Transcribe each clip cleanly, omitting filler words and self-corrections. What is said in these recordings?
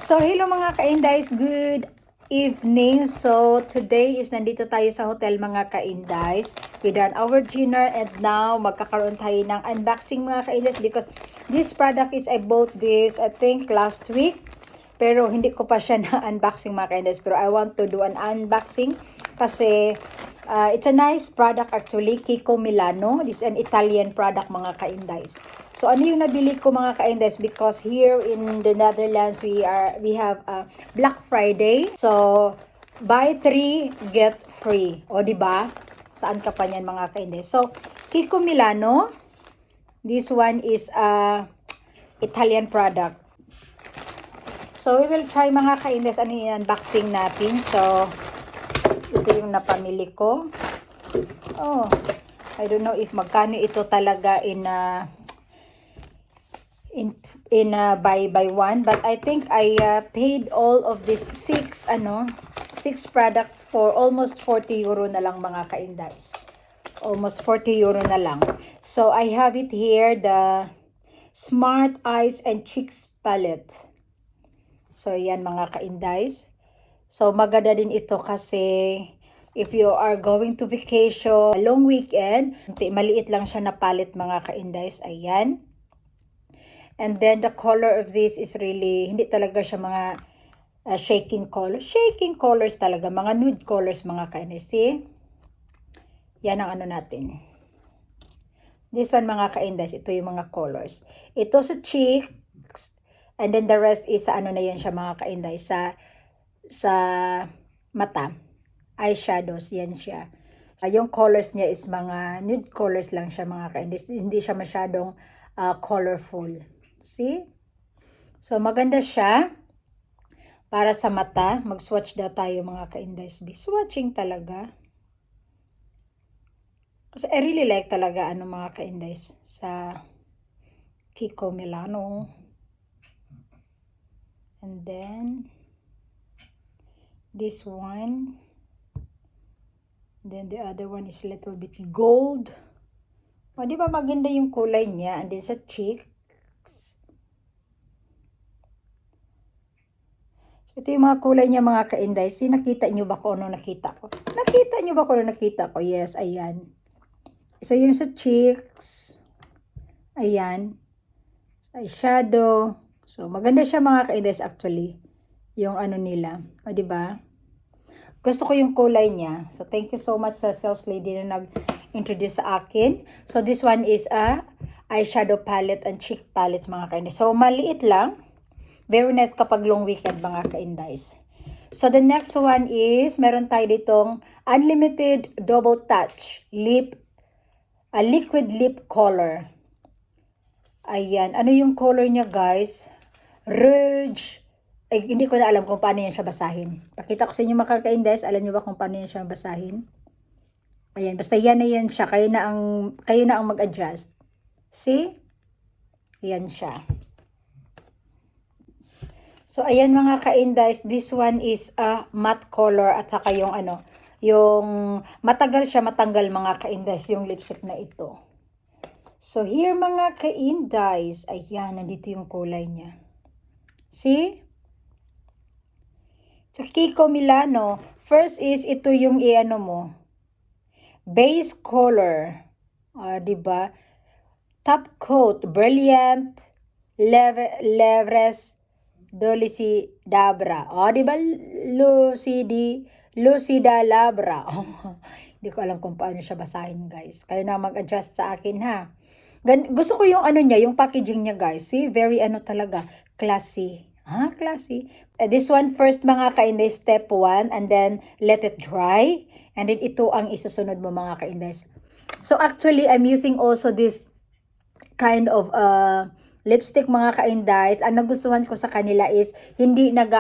So, hello mga ka-Indies, good evening. So, today is nandito tayo sa hotel mga ka-Indies. We done our dinner and now magkakaroon tayo ng unboxing mga ka-Indies because this product is I bought this I think last week. Pero hindi ko pa siya na-unboxing mga ka-Indies. Pero I want to do an unboxing kasi it's a nice product actually, Kiko Milano. This is an Italian product mga ka-Indies. So ano yung nabili ko mga ka-Indies because here in the Netherlands we have Black Friday. So buy 3 get free. O di ba? Saan ka pa niyan mga ka-Indies? So Kiko Milano, this one is Italian product. So we will try mga ka-Indies ano yung unboxing natin. So ito yung napamili ko. Oh, I don't know if magkano ito talaga in buy one, but I think I paid all of these 6 products for almost 40 euro na lang mga ka-Indies. Almost 40 euro na lang. So I have it here, the Smart Eyes and Cheeks palette. So yan mga ka-Indies. So maganda din ito kasi if you are going to vacation, long weekend, maliit lang siya na palette mga ka-Indies. Ayan. And then the color of this is really, hindi talaga siya mga shaking colors. Shaking colors talaga, mga nude colors mga ka-Indies. See? Yan ang ano natin. This one mga ka-Indies, ito yung mga colors. Ito sa cheeks, and then the rest is sa ano na yan siya mga ka-Indies, sa mata. Eyeshadows, yan siya. Yung colors niya is mga nude colors lang siya mga ka-Indies. Hindi siya masyadong colorful. See? So, maganda siya para sa mata. Mag-swatch daw tayo mga ka-Indies. Swatching talaga. Kasi I really like talaga mga ka-Indies sa Kiko Milano. And then, this one. Then the other one is a little bit gold. O, di ba maganda yung kulay niya? And then sa cheeks. So, ito yung mga kulay niya mga ka-Indies. Nakita nyo ba kung ano nakita ko? Nakita nyo ba kung ano nakita ko? Yes, ayan. So, yung sa cheeks. Ayan. Sa eyeshadow. So, maganda siya mga ka-Indies actually. Yung ano nila. O, di ba? Gusto ko yung kulay niya. So, thank you so much sa sales lady na nag-introduce sa akin. So, this one is a eyeshadow palette and cheek palette mga ka-Indies. So, maliit lang. Very nice kapag long weekend mga ka-Indies. So, the next one is, meron tayo ditong Unlimited Double Touch Liquid Lip Color. Ayan. Ano yung color niya guys? Rouge. Ay, hindi ko na alam kung paano yan siya basahin. Pakita ko sa inyo mga ka-Indies. Alam niyo ba kung paano yan siya basahin? Ayan. Basta yan na yan siya. Kayo na ang mag-adjust. See? Ayan siya. So, ayan mga ka-Indies, this one is a matte color at saka yung yung matagal siya matanggal mga ka-Indies, yung lipstick na ito. So, here mga ka-Indies, ayan, nandito yung kulay niya. See? Sa Kiko Milano, first is ito yung mo, base color. Diba? Top coat, brilliant, levres, Dolicidabra. O, di ba? Lucida Labra. Hindi ko alam kung paano siya basahin, guys. Kayo na mag-adjust sa akin, ha? Gusto ko yung niya, yung packaging niya, guys. See? Very talaga. Classy. Classy. This one first, mga ka-Indies, step 1. And then, let it dry. And then, ito ang isusunod mo, mga ka-Indies. So, actually, I'm using also this kind of lipstick mga ka-Indies. Ang nagustuhan ko sa kanila is hindi anong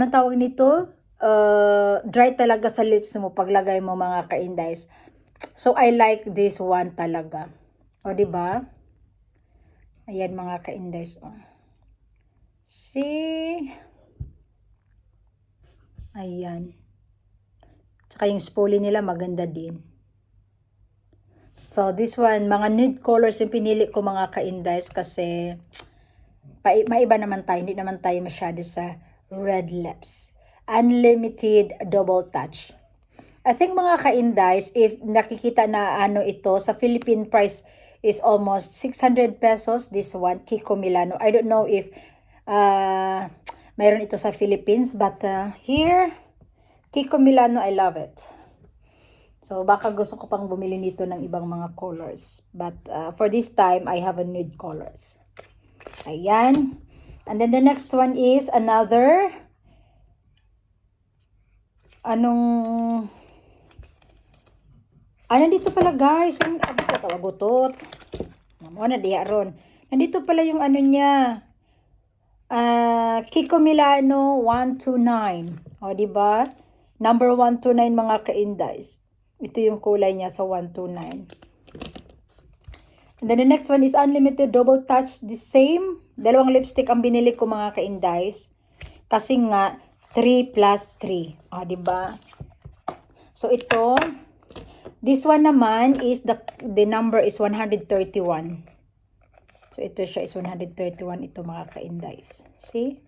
tawag nito? Dry talaga sa lips mo paglagay mo mga ka-Indies. So I like this one talaga. O di ba? Ayan mga ka-Indies. See? Ayan. Tsaka yung spoolie nila maganda din. So, this one, mga nude colors yung pinili ko mga ka-indies kasi maiba naman tayo. Hindi naman tayo masyado sa red lips. Unlimited double touch. I think mga ka-indies, if nakikita na ano ito, sa Philippine price is almost 600 pesos. This one, Kiko Milano. I don't know if mayroon ito sa Philippines, but here, Kiko Milano, I love it. So, baka gusto ko pang bumili nito ng ibang mga colors. But for this time, I have a nude colors. Ayan. And then the next one is another, nandito pala guys, ang agutot. Ano diya ron. Nandito pala yung ano niya. Kiko Milano 129. O, diba? Number 129 mga ka-indies. Ito yung kulay niya sa 129. And then the next one is unlimited double touch. The same. Dalawang lipstick ang binili ko mga ka-indies. Kasi nga, 3 plus 3. O, diba? So, ito. This one naman is the number is 131. So, ito siya is 131. Ito mga ka-indies. See?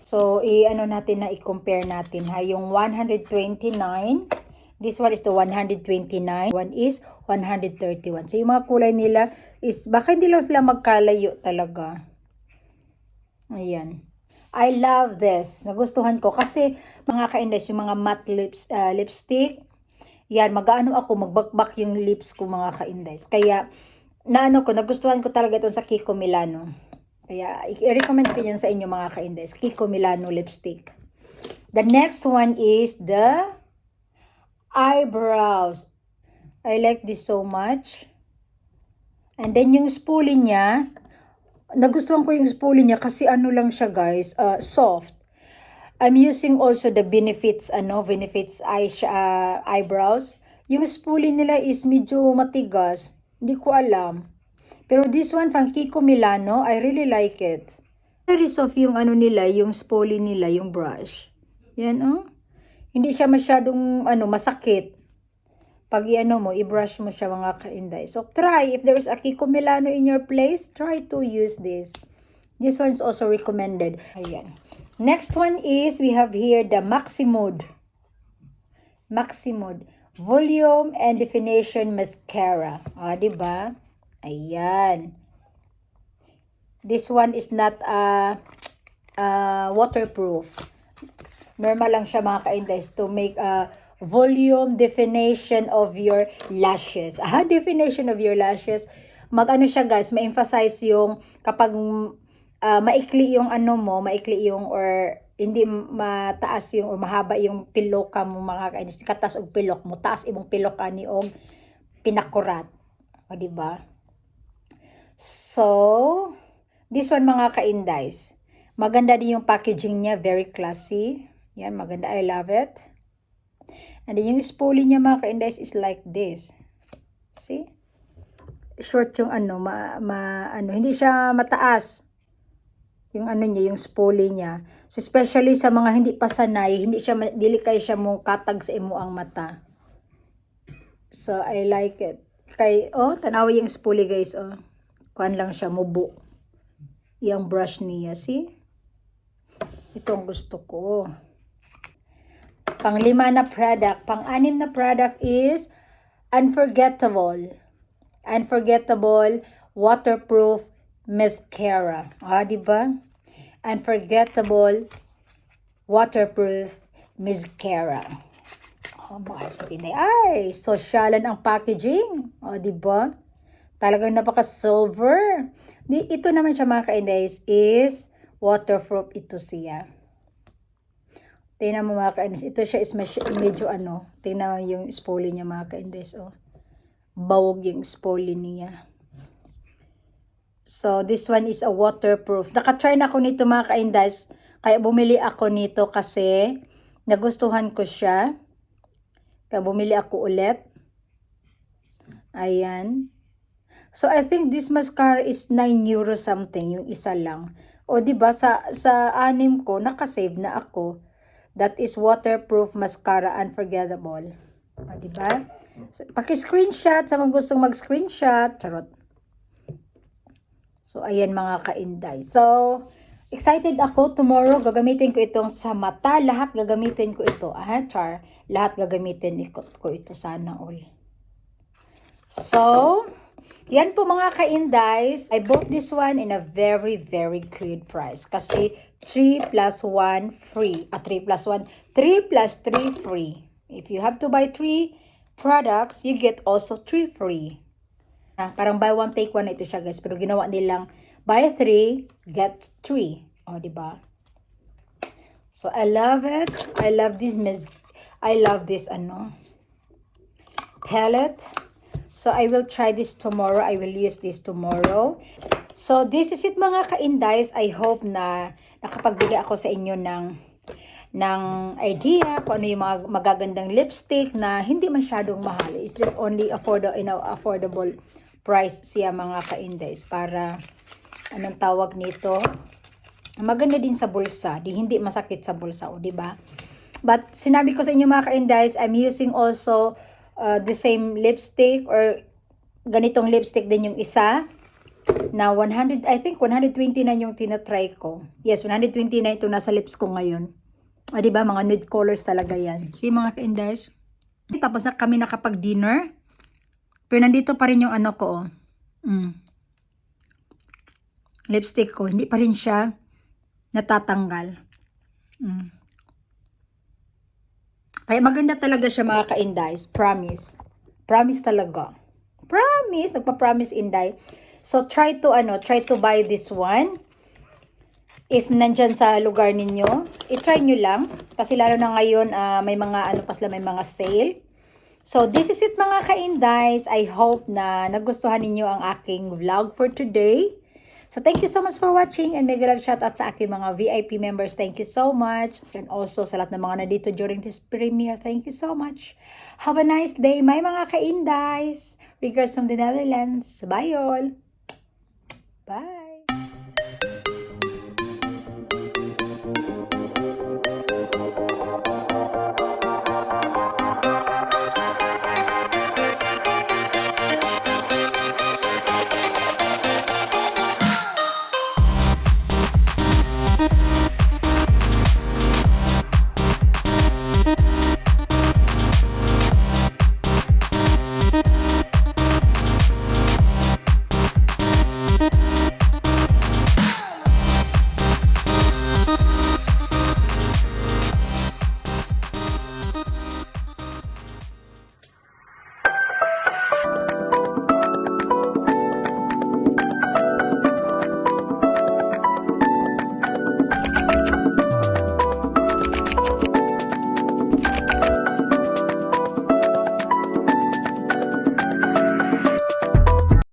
So, natin na i-compare natin ha. Yung 129, this one is the 129, one is 131. So, yung mga kulay nila is, baka hindi lang sila magkalayo talaga. Ayan. I love this. Nagustuhan ko kasi mga ka-indies, yung mga matte lipstick, yan, mag-ano ako, magbakbak yung lips ko mga ka-indies. Kaya, nagustuhan ko talaga itong sa Kiko Milano. Kaya, i-recommend ko yan sa inyo mga ka-indies. Kiko Milano lipstick. The next one is the eyebrows. I like this so much. And then, yung spoolie niya, nagustuhan ko yung spoolie niya kasi ano lang siya guys, soft. I'm using also the Benefits eyebrows. Yung spoolie nila is medyo matigas. Hindi ko alam. Pero this one from Kiko Milano, I really like it. Very soft yung nila, yung spoolie nila, yung brush. Yan Hindi siya masyadong masakit. Pag i-brush mo siya mga ka-inday. So try, if there is a Kiko Milano in your place, try to use this. This one is also recommended. Ayan. Next one is, we have here the Maximode. Volume and Definition Mascara. Diba? Ayan. This one is not waterproof. Normal lang siya mga ka-indies to make a volume definition of your lashes. Definition of your lashes. Mag-ano siya guys, ma-emphasize yung kapag maikli yung maikli yung or hindi mataas yung o mahaba yung pilok mo mga ka-indies. Katas og pilok mo, taas imong pilok ani og pinakurat. O diba? So, this one mga ka-indies. Maganda din yung packaging niya, very classy. Yan, maganda, I love it. And then yung spoolie niya mga ka-indies is like this. See? Short yung hindi siya mataas. Yung niya, yung spoolie niya. So, especially sa mga hindi pa sanay, dili kayo siya mo katag sa imo ang mata. So, I like it. Tanawa yung spoolie guys, kuan lang siya, mubo. Yung brush niya, see? Ito ang gusto ko. Pang-5 na product. Pang-6 na product is Unforgettable Waterproof Mascara. Diba? Unforgettable Waterproof Mascara. My kasi ay, sosyalan ang packaging. Diba? Talagang napaka-silver. Ito naman siya mga ka-indies is waterproof ito siya. Tingnan mo mga ka-indies. Ito siya is medyo tingnan mo yung spoolie niya mga ka-indies. Bawog yung spoolie niya. So, this one is a waterproof. Naka-try na ako nito mga ka-indies. Kaya bumili ako nito kasi nagustuhan ko siya. Kaya bumili ako ulit. Ayan. So, I think this mascara is 9 euro something, yung isa lang. O, diba, sa 6 ko, nakasave na ako. That is waterproof mascara, unforgettable. O, diba? So, paki-screenshot sa mga gustong mag-screenshot. Charot. So, ayan mga kainday. So, excited ako. Tomorrow, gagamitin ko itong sa mata. Lahat gagamitin ko ito. Char. Lahat gagamitin ko ito sana all. So, yan po mga ka-indies. I bought this one in a very, very good price. Kasi 3 plus 1 free. 3 plus 1. 3 plus 3 free. If you have to buy 3 products, you get also 3 free. Parang buy one, take one na ito siya guys. Pero ginawa nilang buy 3, get 3. O, diba? So, I love it. I love this palette. So, I will try this tomorrow. I will use this tomorrow. So, this is it mga ka-indies. I hope na nakapagbigay ako sa inyo ng idea kung ano yung mga magagandang lipstick na hindi masyadong mahal. It's just only affordable price siya mga ka-indies. Para, anong tawag nito? Maganda din sa bulsa. Hindi masakit sa bulsa. O, diba? But, sinabi ko sa inyo mga ka-indies, I'm using also the same lipstick or ganitong lipstick din yung isa na 100, I think 129 yung tinatry ko. Yes, 129 ito nasa lips ko ngayon. O diba, mga nude colors talaga yan. See mga ka-indies? Tapos na kami nakapag-dinner. Pero nandito pa rin yung ano ko. Lipstick ko. Hindi pa rin siya natatanggal. Kaya maganda talaga siya mga ka-indies. Promise. Promise talaga. Promise. Nagpa-promise inday. So try to buy this one. If nandyan sa lugar ninyo, i-try nyo lang. Kasi lalo na ngayon, may mga may mga sale. So this is it mga ka-indies. I hope na nagustuhan ninyo ang aking vlog for today. So, thank you so much for watching and mega love shoutout sa aking mga VIP members. Thank you so much. And also sa lahat ng mga nandito during this premiere. Thank you so much. Have a nice day, my mga ka-indies. Regards from the Netherlands. Bye all.